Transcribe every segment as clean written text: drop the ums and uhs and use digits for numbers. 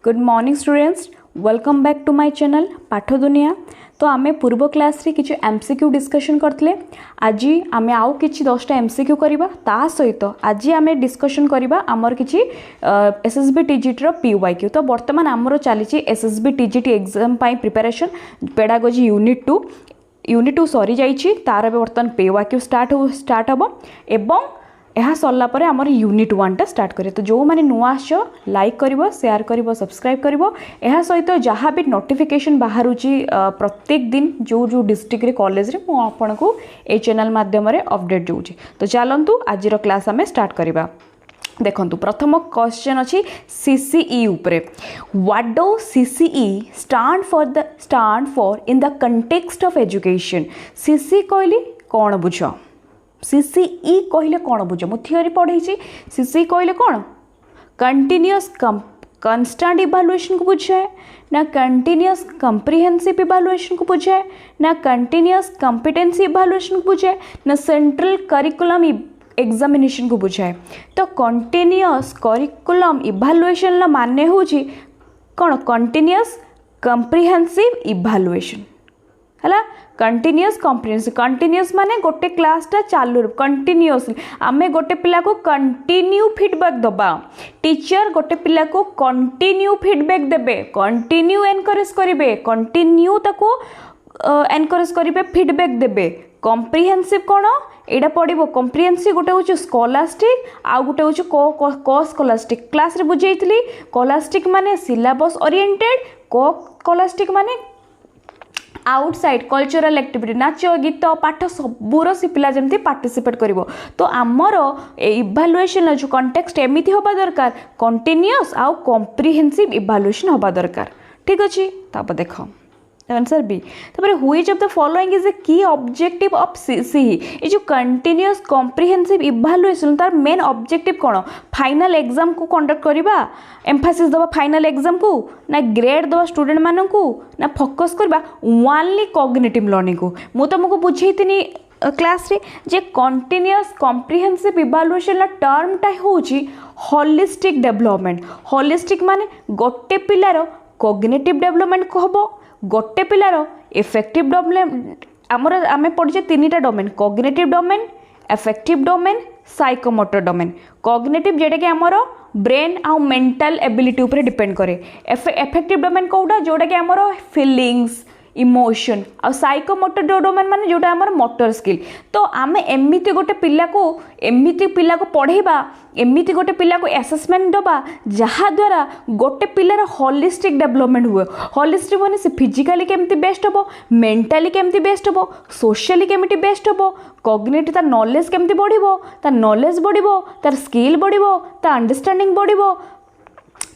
Good morning students, welcome back to my channel Path Duniya. तो आमे पूर्व क्लास रे किछि एमसीक्यू डिस्कशन करथिले। आज आमे आउ किछि 10टा एमसीक्यू करिबा। ता सहित आज आमे डिस्कशन करिबा हमर किछि एसएसबी टीजीटी रो पीवाईक्यू। तो वर्तमान हमर चलीछि एसएसबी टीजीटी एग्जाम पाई प्रिपरेशन पेडागोजी यूनिट 2 सरी जाइछि। तार वर्तमान पीवाईक्यू स्टार्ट हबो एवं यह सरला परे आमर यूनिट 1 टा स्टार्ट करें। तो जो मैंने नुआ आस लाइक करिवो, शेयर करिवो, सब्सक्राइब करिवो। यह सहित जहाँ भी नोटिफिकेशन बाहर प्रत्येक दिन जो जो डिस्ट्रिक्ट रे कॉलेज रे मु आपन को ए चैनल माध्यम रे अपडेट दूची। तो चलंतु आज रो क्लास आमे स्टार्ट करिबा। देखंतु प्रथम क्वेश्चन अछि सीसीई उपरे। What do CCE stand for in the context of education. CC कहली कोन बुझो, सीसीई कहले कौन बुझ, मु थियोरी पढ़ी। सीसीई कहले कौन, कंटिन्यूअस कंस्टेंट इवैल्यूएशन को बुझाए ना, कंटिन्यूअस कंप्रिहेंसिव इवैल्यूएशन को बुझाए ना, कंटिन्यूअस कॉम्पिटेंसी इवैल्यूएशन को बुझाए ना, सेंट्रल करिकुलम एग्जामिनेशन को बुझाए। तो कंटिन्यूअस करिकुलम इवैल्यूएशन माने होची कौन, कंटिन्यूअस कंप्रिहेंसिव इवैल्यूएशन है। कंटिन्यूअस कॉम्प्रिहेंसिव, कंटिन्यूअस माने गोटे क्लास टा चालू कंटिन्यूअसली आमे गोटे पिला को कंटिन्यू फीडबैक दबा। टीचर गोटे पिला को कंटिन्यू फीडबैक देबे, कंटिन्यू एनकरेज करिवे, कंटिन्यू ताको एनकरेज करिवे, फीडबैक देबे। कॉम्प्रिहेंसिव कोन एडा पड़िबो, कॉम्प्रिहेंसिव गोटे होछ स्कॉलास्टिक आ गोटे होछ को स्कॉलास्टिक। क्लास रे बुझेइतली स्कॉलास्टिक माने सिलेबस ओरिएंटेड, को स्कॉलास्टिक माने आउटसाइड कल्चरल एक्टिविटी, नाच गीत पाठ सबूर सी पिला जमती पार्टिसिपेट करिवो। तो आमर इवैल्यूएशन जो कंटेक्स्ट एमिति होबा दरकार, कंटिन्यूअस आउ कॉम्प्रिहेंसिव इवैल्यूएशन होबा दरकार। ठीक अछि। तापर देखो आंसर बी। तापर which of the following is the key objective of CCE. ये जो कंटिन्यूअस कॉम्प्रिहेंसिव इवैल्यूएशन तार मेन ऑब्जेक्टिव कोन, फाइनल एग्जाम को कंडक्ट करबा, एम्फासिस दबा फाइनल एग्जाम को ना, ग्रेड दबा स्टूडेंट मानन को ना, फोकस करबा ओनली कॉग्निटिव लर्निंग को। मु तुमको बुझेइतिनी क्लास रे जे कंटिन्यूअस कॉम्प्रिहेंसिव इवैल्यूएशन ला टर्म टा होची होलिस्टिक डेवलपमेंट। होलिस्टिक माने गोटे पिलार कॉग्निटिव डेवलपमेंट को हबो, गोटे पिलार इफेक्टिव डेवलपमेंट। आमर आमे पढ़िचे तीनटा domain, cognitive domain, affective domain, psychomotor domain. Cognitive जेटा कि आमर ब्रेन आउ मेंटल एबिलिटी ऊपर डिपेंड करे। इफेक्टिव डोमेन कोउटा जोटा कि आमर फीलिंग्स, इमोशन। आ साइकोमोटर डोमेन माने जोटा आमर मोटर स्किल। तो आमे एमिति गोटे पिला को पढ़ेबा, एमिति गोटे पिला को असेसमेंट दबा जहा द्वारा गोटे पिलार होलिस्टिक डेवलपमेंट हुए। होलिस्टिक माने से फिजिकली केमती बेस्ट हबो, मेंटली केमती बेस्ट हबो, सोशली केमती बेस्ट हबो, कॉग्निटिव तार नॉलेज केमती बढ़िबो, तार नॉलेज बढ़िबो, तार स्किल बढ़िबो, तार अंडरस्टैंडिंग बढ़िबो।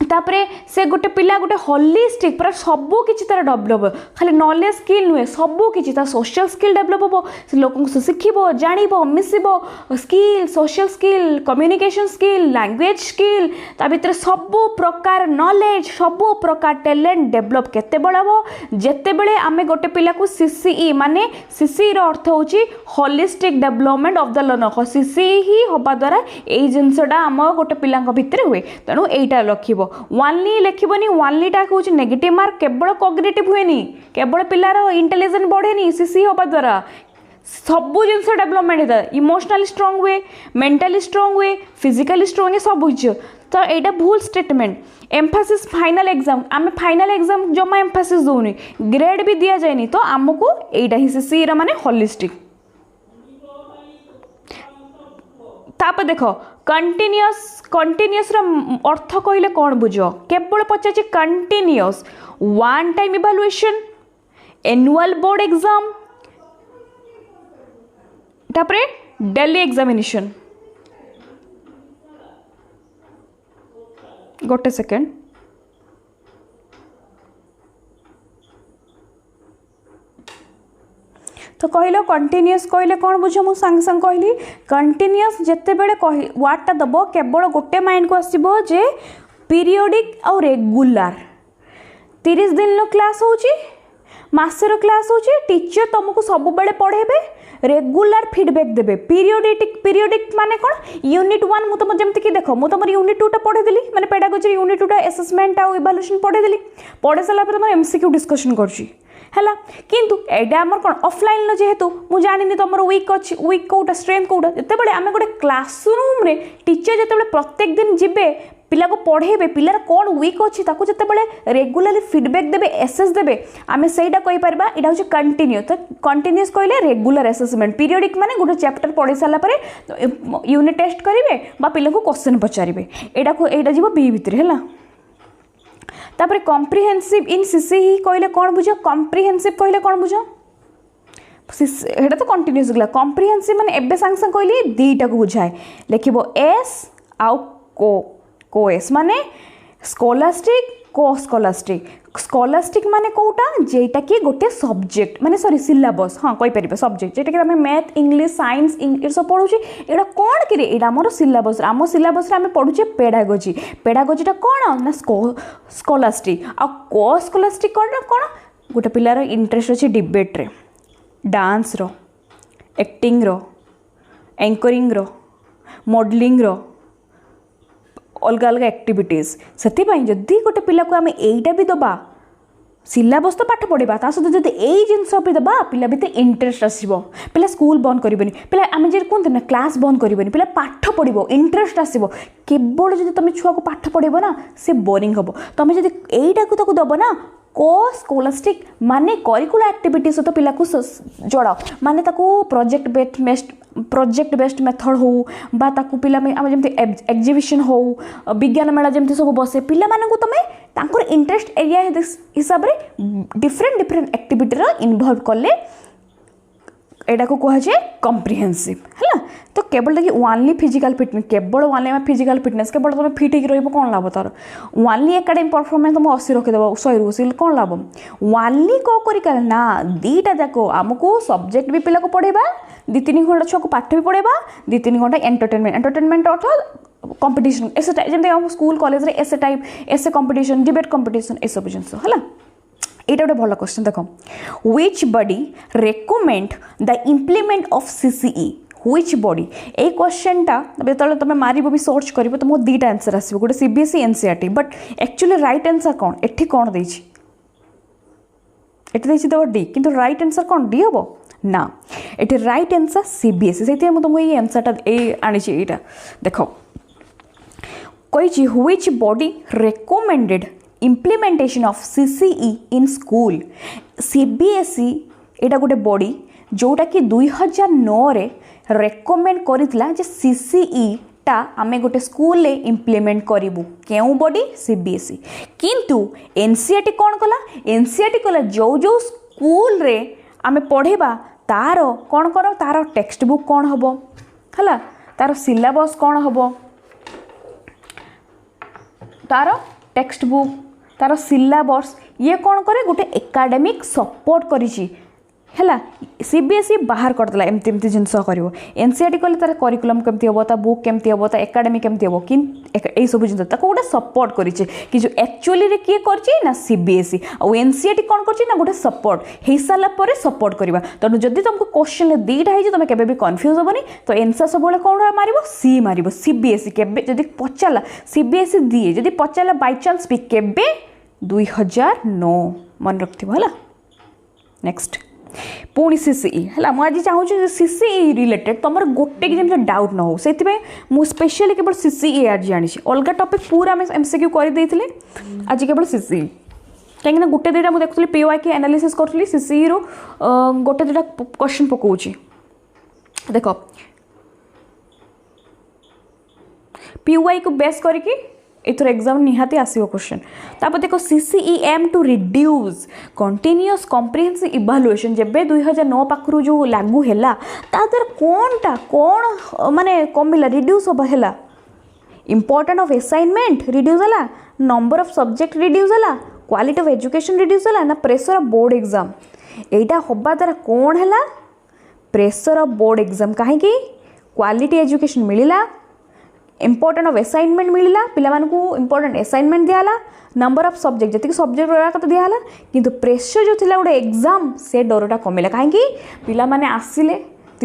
तापरे से गोटे पिला गोटे होलिस्टिक पूरा सबू किछि तार डेवलप, खाली नॉलेज स्किल नुहे, सबू किछि तार सोशल स्किल डेवलप हबो। से लोकन से सिखिबो, जानिबो, मिसिबो, skill, social skill, communication skill, language skill, ता भितर सबू प्रकार नॉलेज, सबू प्रकार टैलेंट डेवलप केते बळाबो जेते बेले आमे गोटे पिला को सीसीई माने सीसीई रो अर्थ होची holistic development of the learner. CCE ही होबा द्वारा एई जिंसडा हम गोटे पिला भितर हुए। तेणु एइटा लखिबो, ओनली लिखिबनी। ओनली टा कहूँ नेगेटिव मार्क केवल कॉग्निटिव हुएनी, केवल पिलार इंटेलिजेंस बढ़ेनी सीसी होबा द्वारा सबू जिनस डेवलपमेंट होता है। इमोशनली स्ट्रांग हुए, मेंटली स्ट्रांग हुए, फिजिकली स्ट्रांग, सब किछु। तो यहाँ भूल स्टेटमेंट। एम्फासिस फाइनल एग्जाम, आम फाइनल एग्जाम जमा एम्फासिस दौनी, ग्रेड भी दि जाए। तो आमको यहाँ ही सीसी माने होलिस्टिक। तापर देखो कंटिन्यूअस अर्थ कहले कौन बुझ, केवल पचार continuous one time evaluation, annual board exam, तापरे डेली एग्जामिनेशन। गोटे सेकेंड, तो कहलो कंटिन्यूअस कहले कौन बुझ, मु संग संग कहली कंटिन्यूअस जेते बेले वर्ड टा दबो केवल गोटे माइंड को आसीबो जे पीरियोडिक और रेगुलर। 30 दिन लो क्लास होची, मासर क्लास होची, टीचर तुमको सब बेले पढ़ेबे, रेगुलर फीडबैक देबे पीरियोडिक माने कौन यूनिट 1 मु तुम जमती कि देख मु तुम यूनिट 2 टा पढ़े देली माने पेडागोजी यूनिट 2 टा असेसमेंट आ इवैल्यूएशन पढ़े देली पढ़े साला पर तुम एमसीक्यू डिस्कशन करछी हैला किंतु एडा हमर कोन ऑफलाइन लो जेहेतु मु जानिनी तमरो वीक अछि वीक कोटा स्ट्रेंथ कोटा जते बळे आमे गोटे क्लासरूम रे टीचर जते बळे प्रत्येक दिन जिबे पिला को पढ़ेबे पिलार कौन वीक अच्छी ताकू जते बळे रेगुलरली फीडबैक देबे एसेस देबे आमे सेटा कहि परबा एटा होची कंटिन्यू तो कंटिन्यूअस कहले रेगुलर असेसमेंट पीरियोडिक माने गोटे चैप्टर पढ़ी साला परे यूनिट टेस्ट करिवे बा पिला को क्वेश्चन पचारिबे एटा जीवो बी भितर हैला तापर कॉम्प्रिहेंसिव इन सीसीई कहले कौन बुझो कॉम्प्रिहेंसिव कहले कौन बुझो हेटा तो कंटिन्यूअस गला कॉम्प्रिहेंसिव माने एबे सांग सांग कहली दीटा को बुझाए लिखिबो एस आउ कोएस माने स्कॉलास्टिक को स्कॉलास्टिक माने कोटा जेटा कि गोटे सब्जेक्ट माने सॉरी सिलेबस हाँ कहि परिबे सब्जेक्ट जेटा कि हमें मैथ इंग्लिश साइंस इंग्लिश सब पढुची एडा कोन कि रे एडा हमर सिलेबस आम सिलेबस रे हमें पढुचे पेडागोजीटा कोन ना स्कॉलास्टिक आ को स्कॉलास्टिक कोन गोटे पिलार इंटरेस्ट अछि डिबेट रे डांस रो एक्टिंग रो एंकरिंग रो मॉडलिंग रो अलग अलग एक्टिविटीज से जदि गोटे पिला को आम एटा भी दबा सिलेबस तो पाठ पढ़ा ता सहित जब यही जिनस भी दबा पिला भी इंटरेस्ट आसो पिला स्कूल बंद करें पिला आम जो कहते ना क्लास बंद करें पिला पाठ पढ़ो इंटरेस्ट आसो केवल जो तुम छुआ को पाठ पढ़ेब ना से बोरिंग हम तुम जब यहीटा को दब ना को स्कॉलास्टिक माने करिकुलर एक्टिविटी सहित पिला को जोड़ाओ माने प्रोजेक्ट बेस्ड मेथड हो बा ताकू पिला आम जमी एग्जिबिशन हो विज्ञान मेला जमी सब बसे पिला मानू तुम तांकर इंटरेस्ट एरिया हिसाब से डिफरेंट एक्टिविटी इन्वॉल्व कले एटा को कह जाए कॉम्प्रिहेंसिव है तो केवल देखिए ओनली फिजिकल फिटनेस केवल ओनली फिजिकल फिटनेस केवल तुम फिट हो कौन लाभ तार ओनली एकेडमिक परफॉर्मेंस तुम 80 रखिदेव 100 कौन लाभ ओनली को कर ना दीटा जाक आमको सब्जेक्ट भी पिला को पढ़ेबा 2-3 घंटा छुआ को पाठ भी पढ़ेबा 2-3 घंटा एंटरटेनमेंट अर्थात कंपटीशन ऐसे जमी स्कूल कॉलेज रे ऐसे टाइप ऐसे कंपटीशन डिबेट कंपटीशन ए सब जिनस है एटा गोटे भल क्वेश्चन देख which body recommend the implement of CCE which body ए क्वेश्चनटा जो तुम मार भी सर्च कर तुमको दुईटा आंसर आसो गोटे CBSE NCERT but actually right answer कौन एठी कौन देछि एठी देछि तो डी किंतु राइट आंसर कौन डी हम ना एठी राइट आंसर सीबीएसई से तुमको ये आंसरटा आनी एटा देख कही which body recommended implementation of CCE in school CBSE एटा गोटे बॉडी जोटा कि 2009 रे रेकमेंड करितला जे सीसीई टा आमे गोटे स्कूल ले इम्प्लीमेंट करिवु केउ बॉडी सीबीएसई किंतु एनसीईआरटी कौन कला एनसीईआरटी कला जो स्कूल रे आमे पढ़ेबा तार कौन कर तार टेक्स्ट बुक कौन हबो हला तार सिलेबस कौन हबो तार टेक्स्ट बुक तार सिलेबस ये कौन करे गोटे एकेडमिक सपोर्ट करिछि हैला सीबीएसई बाहर करदेला एमती एमती जिनस कर एनसीईआरटी कले तार करिकुलम केमती हम ता बुक केमती हम ता एकेडमिक केमती हम कि यही सब जिन गोटे सपोर्ट करिछि कि जो एक्चुअली रे किए करछि ना सीबीएसई और एनसीईआरटी कौन करछि ना गोटे सपोर्ट हे साला परे सपोर्ट करबा तेणु जदि तुमको क्वेश्चन दीटा है तुम केबे भी कंफ्यूज होबनी तो आंसर सब बेले कौन मारिबो सी मारिबो सीबीएसई केबे जदि पचाला सीबीएसई दिए जदि पचाला बाय चांस भी केबे 2009 मन रखथिबो हला नेक्स्ट पुणी सीसीई है मुझे चाहूँ सीसीई रिलेटेड तुम गोटे कि जमी डाउट न हो से मुझे स्पेशली केवल सीसीई आज जानी अलग टॉपिक पूरा आम एमसीक्यू कर आज केवल सीसीई कहीं गोटे दुटा मुझे देखुली पीवाई की एनालिसिस करी सीसीई रो गोटे दुटा क्वेश्चन पकाऊँ देख पीवाई को बेस करके एथर एग्जाम निहाती आसो क्वेश्चन तापर देख CCE aim to reduce continuous comprehensive evaluation जेबे 2009 पाखरु जो लागू हैला ता द्वारा कोनटा कोन माने कमिला रिड्यूस होबा हैला इंपोर्टेंट ऑफ असाइनमेंट रिड्यूस हैला नंबर ऑफ सब्जेक्ट रिड्यूस हैला क्वालिटी ऑफ एजुकेशन रिड्यूस हैला ना प्रेशर ऑफ बोर्ड एग्जाम एटा होबा द्वारा कोन हैला प्रेशर ऑफ बोर्ड एग्जाम काहे कि क्वालिटी एजुकेशन मिलिला इंपोर्टेंट ऑफ असाइनमेंट मिलला पिला मानकू इंपोर्टेंट असाइनमेंट दियाला नंबर ऑफ सब्जेक्ट जति सब्जेक्ट रहा कत दियाला किंतु प्रेशर जो थिला गोटे एग्जाम से डरटा कमिला काहे पिला माने आसिले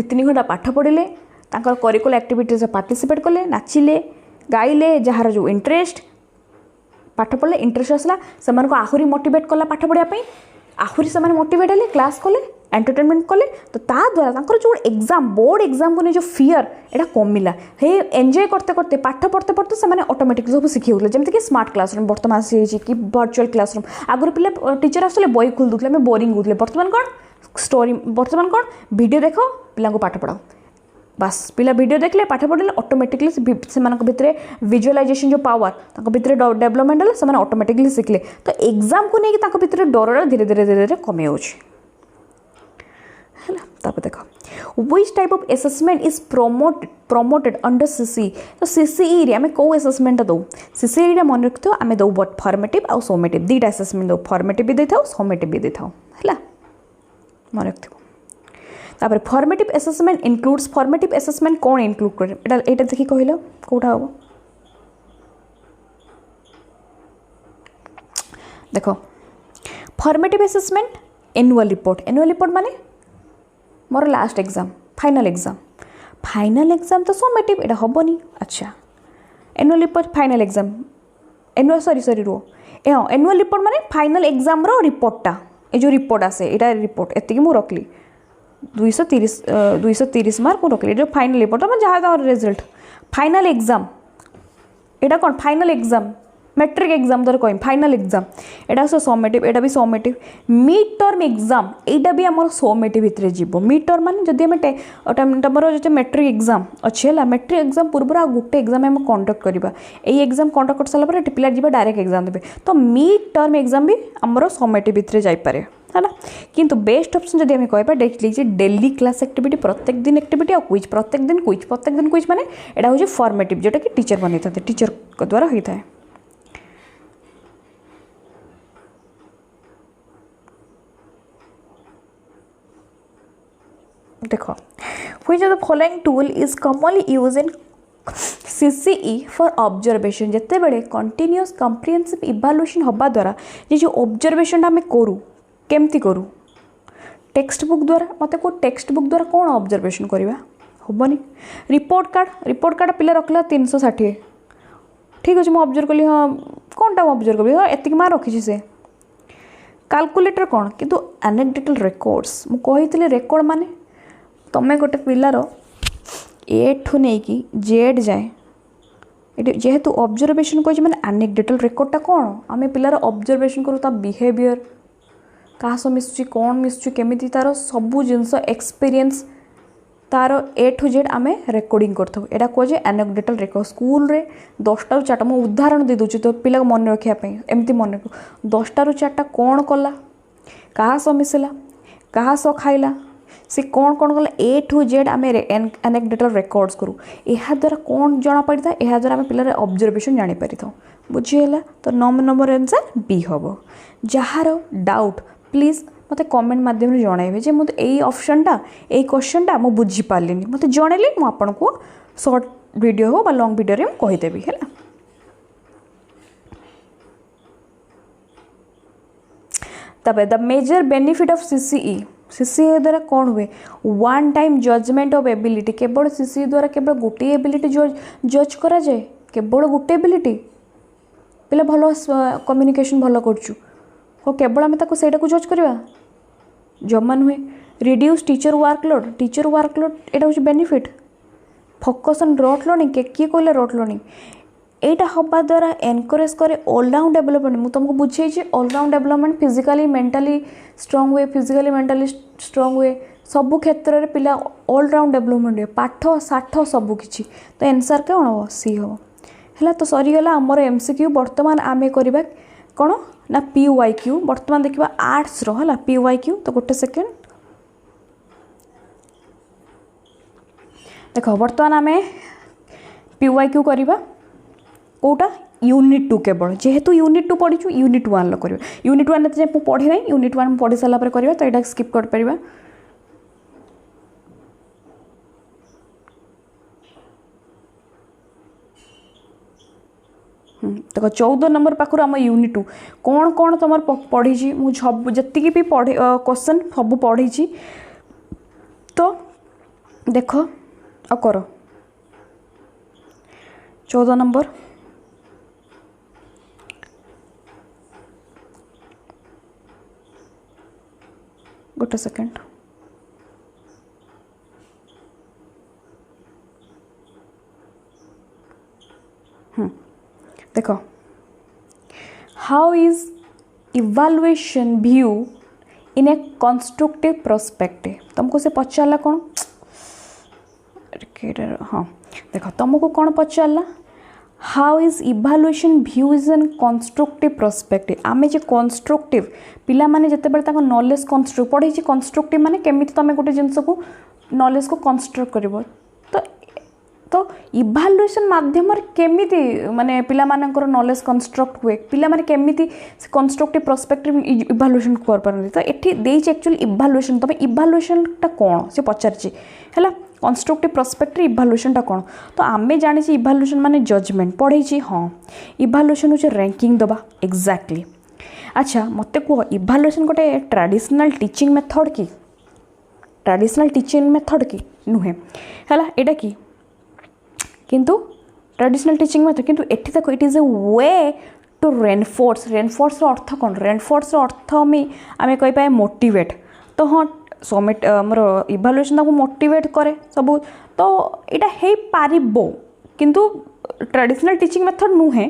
तीन घंटा पाठ पढ़िले करिकुलर एक्टिविटीज पार्टिसिपेट कले नाचिले गाइले जार जो इंटरेस्ट पाठ पढ़ले इंटरेस्ट आसला से आहरी मोटिवेट कला पाठ पढ़ाई आहरी से मोटिवेट हेले क्लास कले एंटरटेनमेंट कले तो ता द्वारा जो एग्जाम बोर्ड एग्जाम को नहीं जो फियर यहाँ कमिला हे एंजॉय करते करते पाठ पढ़ते पढ़ते से ऑटोमेटिक सब शिखी जमीन कि स्मार्ट क्लासरूम बर्तमान से कि वर्चुअल क्लासरूम आगुरी पिला टीचर आसले बही खोल दूसरे आम बोरिंग होते बर्तमान कौन स्टोरी बर्तमान कौन वीडियो देख पिला पाठ पढ़ाओ बस पिला वीडियो देखले पाठ पढ़ले ऑटोमेटिकली से भितर विजुअलाइजेशन जो पावर भितर डेवलपमेंट है से ऑटोमेटिकली शिखले तो एग्जाम को लेकिन भितर डर धीरे धीरे धीरे धीरे कमी हो देख which type of assessment is promoted under CCE तो सीसीई आम कौ असेसमेंट दो सीसीई मन रखि आम दो बट फॉर्मेटिव आउ समेटिव दुईटा असेसमेंट दो फॉर्मेटिव भी देता समेटिव भी देता है मन रखि तापर formative assessment includes formative assessment कौन इनक्लूड करे एटा देखि कहलो कोठा हो देखो फॉर्मेटिव असेसमेंट एनुअल रिपोर्ट माने मोर लास्ट एग्जाम फाइनल एग्जाम तो समेटिव एटा हबनी अच्छा annual report final exam annual sorry रो एनुअल रिपोर्ट माने फाइनल एग्जाम रो रिपोर्टटा ए जो रिपोर्ट आसे एटा रिपोर्ट एतिकी मु रखली 230 मार्क मु रखली जो फाइनल रिपोर्ट मैं जहाँ रिजल्ट फाइनल एग्जाम एटा कौन फाइनल एग्जाम मैट्रिक एग्जाम दर कह फाइनल एग्जाम एटा सो समेटिव एटा भी समेटिव मिड टर्म एग्जाम एटा भी आम समेटिव भितर जीव मिड टर्म मान जदि तुम जो मैट्रिक एग्जाम अच्छे है मैट्रिक एग्जाम पूर्व आ गोटे एग्जाम आम कंडक्ट करवा यही एग्जाम कंडक्ट कर सारा पिला जी डायरेक्ट एग्जाम देते तो मिड टर्म एग्जाम भी आमर समेटिव भितर जापे है किंतु बेस्ट ऑप्शन जब आम कह देखिए डेली क्लास एक्टिविटी प्रत्येक दिन एक्टिविटी और क्विज प्रत्येक दिन क्विज माने एटा हूँ फॉर्मेटिव जोटा कि टीचर बनी था टीचर द्वारा होता है देखो which of the following tool is commonly used in CCE for observation जिते बड़े कंटिन्यूअस कॉम्प्रिहेंसिव इवैल्यूएशन हवा द्वारा ये जो ऑब्जर्वेशन आम करूँ केमती करूँ टेक्स्ट बुक द्वारा मत को टेक्स्ट बुक द्वारा कौन ऑब्जर्वेशन करवा हेनी रिपोर्ट कार्ड पिला रखला 360 ठीक अच्छे मुझे ऑब्जर्व कली हाँ कौनटा ऑब्जर्व करी हाँ एतिक मार्क रखी से कैलकुलेटर कौन किंतु एनेक्डोटल रेकॉर्ड्स मु कही रेकॉर्ड माने तमें गोटे पिलार ए ठू नहीं कि जेड जाए जेहेतु ऑब्जर्वेशन कही मैंने एनेक्डोटल रेकॉर्डटा कौन आम पिलार ऑब्जर्वेशन करूँ ता बिहेवियर क्या सह मिसुची कौन मिसुची केमिति तार सबू जिनस एक्सपीरियंस तार ए टू जेड आम रेकर्डिंग करथो एटा कहे एनेक्डोटल रेकॉर्ड स्कूल रे 10टा 4टा मु उदाहरण दे दूची तो पिला मन रखापी एमती मन रख 10टा 4टा कौन कला क्या सह मिसला क्या सह खाइला से कौन कौन कला ए टू जेड आम एनेक्डोटल रेकॉर्ड्स करूँ यहाँ द्वारा कौन जना पड़ी था यहाँ द्वारा आम पिलार ऑब्जर्वेशन जानी पारि था बुझीगला तो 9 नंबर आंसर बी हम जार डाउट प्लीज मत कमेंट माध्यम जनइबे जे मत यही ऑप्शनटा यही क्वेश्चनटा मु बुझी पारलिनी मत जनइले मु आपन को शॉर्ट वीडियो हो बा लॉन्ग वीडियो रे कहीदेवी है तब the major benefit of CCE द्वारा कौन हुए one time judgement of ability केवल सीसीई द्वारा केवल गोटे एबिलिटी जज करा जाए केवल गोटे एबिलिटी पिला भल कम्युनिकेशन भल करचु हो केवल आम ताको जज करवा जमा नुहे रिड्यूस टीचर वर्कलोड एटा हूँ बेनिफिट फोकस ऑन रट लर्निंग किए कहले रट लर्निंग एटा हवा द्वारा एनकरेज करे ऑलराउंड डेवलपमेंट मुझे तुमको बुझे all round development physically mentally strong हुए फिजिकली मेंटली स्ट्रांग हुए सबू क्षेत्र में पिला ऑलराउंड डेवलपमेंट हुए पाठ साठ सबकि तो एनसर कौन हम सी हम है तो सरीगला आमर एमसीक्यू बर्तमान आम करवा कौन ना पीवाईक्यू बर्तमान देखा आर्ट्स है पीवाईक्यू तो गोटे सेकेंड देख बर्तमान आम पीवाईक्यू करवा कौटा यूनिट 2 केवल जेहेतु यूनिट 2 पढ़ी यूनिट 1 लो करवा यूनिट 1 जे पढ़ी ना यूनिट 1 पढ़ी सारा करवा तो यहाँ स्किप कर पारिबा देख 14 नंबर पाखु आम यूनिट 2 कौन कौन तुम पढ़ी मुझे जी भी पढ़े क्वेश्चन सब पढ़ी तो देख और कर 14 नंबर गोटे सेकेंड देख how is evaluation view in a constructive perspective तुमको से पचारा कौन हाँ देख तुमको कौन पचारा how is evaluation view is an constructive perspective आमे जे कंस्ट्रक्टिव पिला माने जते बेले ताको नॉलेज कंस्ट्रक्ट पढ़े कंस्ट्रक्टिव माने केमिति तमे गोटे जिनस को नॉलेज को कंस्ट्रक्ट करबो तो इवालुएशन माध्यम केमिति माने पिला मानकर नॉलेज कंस्ट्रक्ट हुए पिला माने केमिति कंस्ट्रक्टिव पर्सपेक्टिव इवालुएशन कर पारନ୍ତି तो एठी देइछ एक्चुअली इवालुएशन तमे इवालुएशन टा कोन से पचारछि हैला कंस्ट्रक्टिव पर्सपेक्टिव इवालुएशन टा कोन तो आमे जानि छी इवालुएशन माने जजमेंट पढ़े हाँ इवालुएशन होचे रैंकिंग दबा एग्जैक्टली अच्छा मते को इवालुएशन गोटे ट्रेडिशनल टीचिंग मेथड की ट्रेडिशनल टीचिंग मेथड की नुहे हैला एटा की किंतु ट्रेडिशनल टीचिंग मेथड किंतु एठी देखो it is a way to reinforce अर्थ कौन रेनफोर्स अर्थ आम कही पाए मोटिवेट तो हाँ समिट मोर इवालुएशन को मोटिवेट करे सब तो यहाँ हो पार किंतु ट्रेडिशनल टीचिंग मेथड नुहे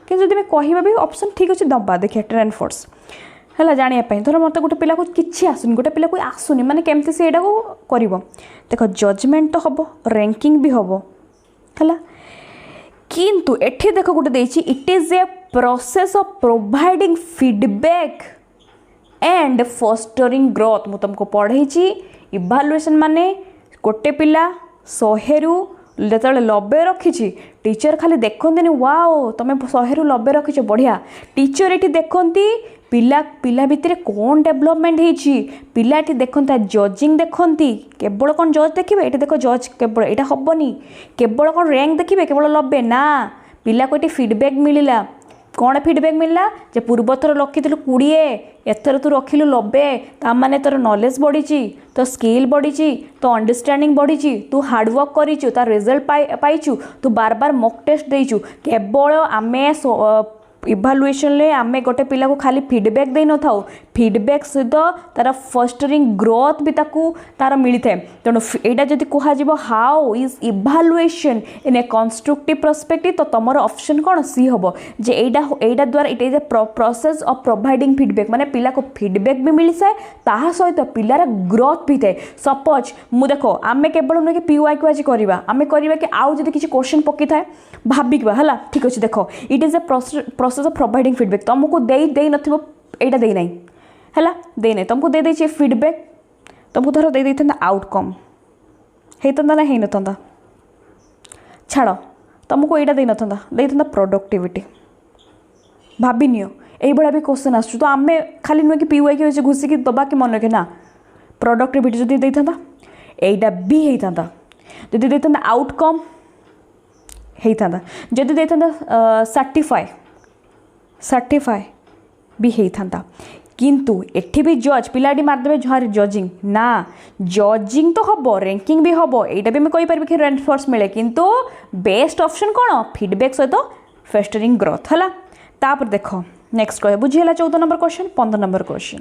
कि जब कह भी ऑप्शन ठीक अच्छे दबा देखिए रेनफोर्स है जानापी धर मत गोटे पिला को किसी आसुनी गोटे पिला को आसुनी माने केमती से यहाँ को कर देख जजमेंट तो हम रैंकिंग भी हम है किंतु एठी देख गोटे देछि it is a process of providing feedback and fostering growth मु तुमको पढ़े इवालुएशन माने गोटे पिला 100 रु जो 90 रखी टीचर खाली देखते वाओ तुम 100 रु 90 रखी बढ़िया टीचर ये देखती पिला पिला भितर कौन डेवलपमेंट होती पिला ये देखता जजिंग देखती केवल कौन जज देखिए ये देख जज केवल यहाँ हेनी केवल कौन रैंक देखिए केवल 90 ना पिला को ये फीडबैक मिलला कौन फीडबैक मिलला जे पूर्व थर रखिलु 20 एथर तू रखिलु 90 तामाने तोर नॉलेज बढ़ी तो स्किल बढ़ी तो अंडरस्टैंडिंग बढ़ी तू हार्डवर्क करिचु तार रिजल्ट पाइचु तू बार बार मॉक टेस्ट देइचु केवल आमे इवालुएशन ले आमे गोटे पिला को खाली फीडबैक दे न थाओ फीडबैक सहित तार फॉस्टरिंग ग्रोथ भी ताकू तार मिली थाए तेणु एटा जदि कह जिवो how is evaluation in a constructive perspective तो तमर ऑप्शन कौन सी हम जे एटा द्वारा it is a process of providing feedback माने पिला को फीडबैक भी मिली जाए ताहा सहित पिलार ग्रोथ भी थाए सपोज मु देखो आमे केवल नुहे कि पीवाई को आज करवा आमे करवा कि आउ जदि किसी क्वेश्चन पकी थाए भाबिक है ठीक अच्छे देख it is a process of providing feedback तुमको दे नथिबो एटा दे नहीं है दे नहीं तुमको दे देछि फीडबैक तुमको धर दे देता आउटकम होता ना होता छाड़ तुमको यहाँ दे ना प्रोडक्टिविटी भाभी नियो ये भी क्वेश्चन आसु तो आम खाली नुहे कि पीवाई कि घुसिकी दबा कि मन रखे ना प्रोडक्टिविटी जदि देता यहीटा भी होता जदि देता आउटकम होता जदि देता सर्टिफाई भी होता किंतु एठी भी जज पिलाटी मारदेवे जहाँ जजिंग ना जजिंग तो हम रैंकिंग भी हम यहाँ भी मैं कहीपर कि रेनफोर्स मिले किंतु बेस्ट ऑप्शन कौन फीडबैक सहित फेस्टरिंग ग्रोथ है तापर देख नेक्स्ट कह बुझीगला 14 नंबर क्वेश्चन 15 नंबर क्वेश्चन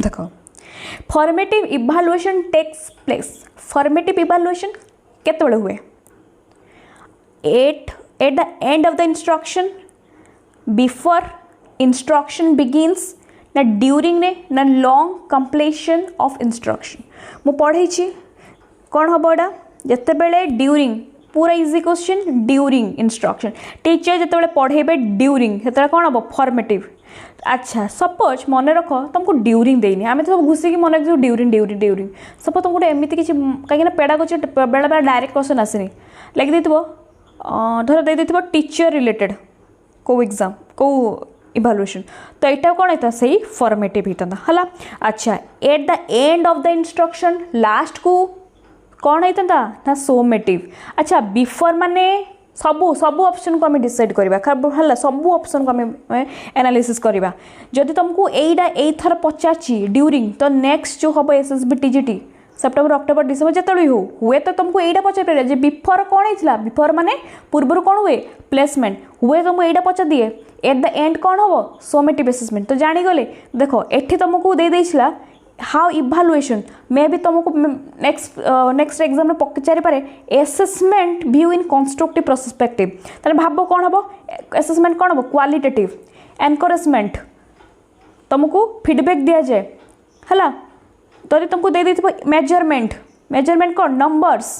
देख formative evaluation takes place formative evaluation केतबेले हुए at the end of the instruction before instruction begins ना ड्यूरिंग ने ना लॉन्ग कंप्लीशन ऑफ इंस्ट्रक्शन मु पढ़े कौन हम एटा जिते बेले ड्यूरिंग पूरा easy question during instruction teacher जिते पढ़ेबे ड्यूरिंग से कौन हम फॉर्मेटिव अच्छा सपोज मन रख तुमको ड्यूरिंग देनी आम तो सब घुसिकी मन रख ड्यूरिंग सपोज तुमको एमती किसी कहीं पेडागोजी बेले बेले डायरेक्ट क्वेश्चन आसनी लगे धर दे टीचर रिलेटेड को एग्जाम को इवालुएशन तो यहाँ कौन होता से फॉर्मेटिव होता है अच्छा eight the end of the instruction last को कौन होता ना सोमेटिव अच्छा बिफोर माने सबू सबू ऑप्शन को आम डिसाइड करवा है सबू ऑप्शन को आम एनालिसिस करवा जदि तुमको यहीटा यही थर पचार ड्यूरिंग तो नेक्स्ट जो हम SSB TGT September October December जिते हो हुए तो तुमको यहाँ पचार पारे जे बिफोर कौन होता बिफोर माने पूर्वर कौन हुए प्लेसमेंट हुए तुमको यहाँ पचार दिए एट द एंड कौन हम समेटिव असेसमेंट तो जानीगले देख एठी तुमको दे देइछला हाउ इभालुएशन मे भी तुमको नेक्स्ट एग्जाम में पचारि पारे असेसमेंट व्यू इन कंस्ट्रक्टिव पर्सपेक्टिव ताले भाव कौन हम असेसमेंट कौन हम क्वालिटेटिव एनकरेजमेंट तुमको फीडबैक दिया जाए है तो तुमको दे देथिबो मेजरमेंट मेजरमेंट कौन नंबर्स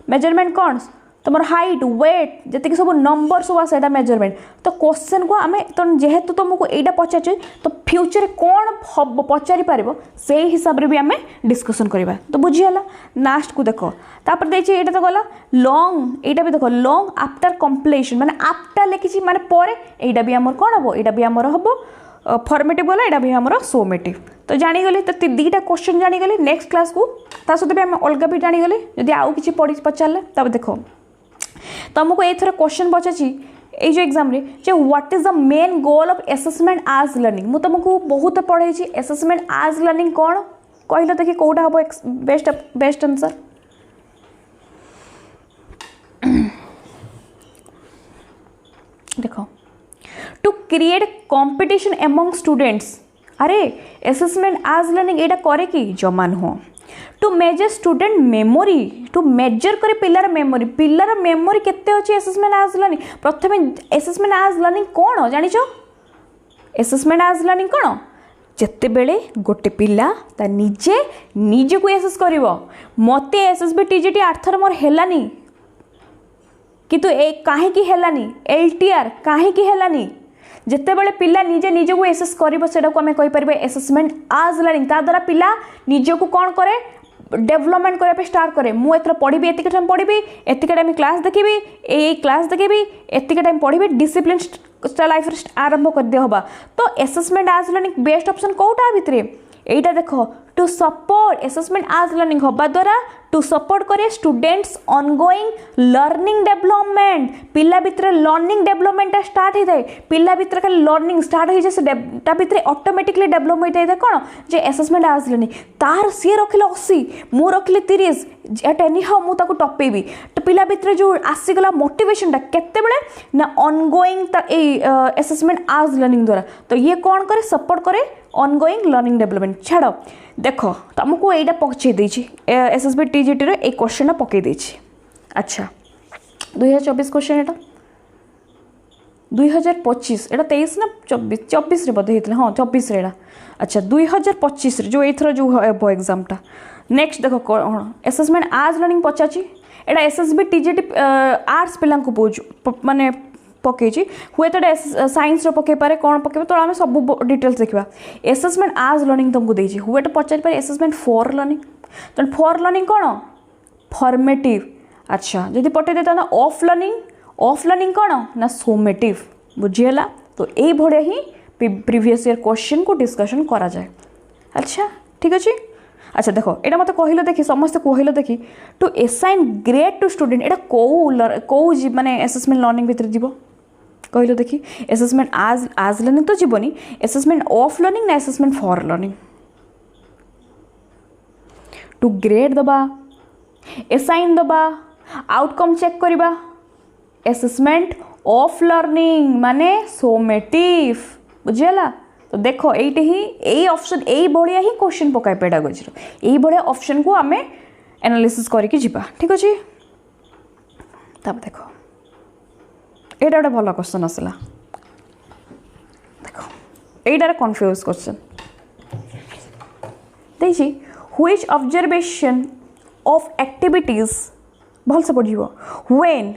मेजरमेंट कौन तुम हाइट वेट जी सब नंबर सब आसा मेजरमेंट तो क्वेश्चन को आम तो जेहेतु तुमको यहाँ पचार तो फ्यूचर कौन हम पचारि पार से हिसाब से भी आम डिस्कसन करवा तो बुझीगला लास्ट को देख तापर देखिए ये तो गला लॉन्ग यहाँ भी देख लॉन्ग आफ्टर कम्प्लीशन माने आफ्टर लिखी माने पर यहाँ भी आमर कौन हम यहाँ भी आमर हम फॉर्मेटिव गला यहाँ भी आमर सोमेटिव तो जानीगले तो दुईटा क्वेश्चन जानीगले नेक्स्ट क्लास को ता सहित भी आम अलग भी जानीगले जदि आउ कि पचारे तब देख तुमको एथर क्वेश्चन पचाची ये जो एग्जाम रे जे what is the main goal of assessment as learning मु तुमको बहुत पढ़ाई असेसमेंट आज लर्निंग कौन कहले देखिए कौटा हम बेस्ट आंसर देखो to create competition among students अरे असेसमेंट आज लर्निंग एटा करे कि जमा नुह to measure student memory to measure करे पिलार मेमोरी केते अछि असेसमेंट आज लर्निंग प्रथमे असेसमेंट आज लर्निंग कौन जानिछ असेसमेंट आज लर्निंग कौन जेते बेले गोटे पिला ता निजे को एसेस करिवो मते एसएसबी टीजीटी आर्थर मोर हेलानी किंतु ए काहे की हेलानी एलटीआर काहे की हेलानी जिते बड़े पिला निजे को एसेस करिवो सेटा को हमें कहि परबे असेसमेंट आज लर्निंग ता द्वारा पिला निजे को कौन करे डेवलपमेंट करने स्टार्ट करे मु एथर पढ़ी एतिक टाइम पढ़ी एतिक टाइम क्लास देखी ए क्लास देखी एतिक टाइम पढ़ी डिसिप्लिन लाइफ आरंभ कर दे हबा तो assessment as learning best option Kota भितरे एटा देखो to support assessment as learning हबा द्वारा टू सपोर्ट करे स्टूडेंट्स ऑनगोइंग लर्निंग डेवलपमेंट पिला भितर लर्निंग डेवलपमेंट स्टार्ट होता है पिला भितर खाली लर्निंग स्टार्ट हो जाए भितर ऑटोमेटिकली डेवलपमेंट होता है कौन जे असेसमेंट आज लर्निंग तार सी रखिले 80 मु रखिले 30 एनी हाउ मु ताको टपेबी तो पिला भितर जो आसीगला मोटिवेशनटा केते बेले ना ऑनगोइंग असेसमेंट आज लर्निंग द्वारा तो ये कौन करे सपोर्ट करे ऑनगोइंग लर्निंग डेवलपमेंट छाड़ देख तुमको यहाँ पहुँचे एसएसबी टीजीटी रे एक क्वेश्चन पकई देछि अच्छा 2024 क्वेश्चन एटा 2025 एटा 23 ना 24 रे बोधे हेतले हाँ 24 रे एटा अच्छा 2025 रे जो एथर जो हेबो एग्जामटा नेक्स्ट देखो कौन असेसमेंट आज लर्निंग पचाची एटा एसएसबी टीजीटी आर्ट्स पिला को माने पकई हुए तो साइंस पकई पारे कौन पकई तो आम सब डिटेल्स देखा असेसमेंट आज लर्निंग तुमको देछि हुए तो पचारि पारे असेसमेंट फॉर लर्निंग तो फॉर लर्निंग कौन फॉर्मेटिव अच्छा जदि पठे देता ना ऑफ लर्निंग कौन ना सोमेटिव बुझीगला तो यही भाया ही प्रीवियस ईयर क्वेश्चन को डिस्कशन करा जाए अच्छा ठीक अच्छे अच्छा देखो यहाँ मत कहल देखी समस्त कहल देखी to assign grade to student यहाँ कौ माने असेसमेंट लर्निंग भितर जीव कहल देखी असेसमेंट आज लर्निंग तो जीवनी असेसमेंट ऑफ लर्निंग ना assessment for learning to grade दबा असाइन दबा आउटकम चेक करवा असेसमेंट ऑफ लर्निंग माने सोमेटिव बुझीगला तो देखो ये ही यही ऑप्शन यही भाया ही क्वेश्चन पकाए पेडागोजी यही भाया ऑप्शन को आम एनालिसिस करके जीवा ठीक अच्छे तब देखो ये गोटे भल क्वेश्चन आसला देखो यहीटार कन्फ्यूज क्वेश्चन देखिए व्हिच ऑब्जर्वेशन ऑफ एक्टिविटीज भल से पढ़ when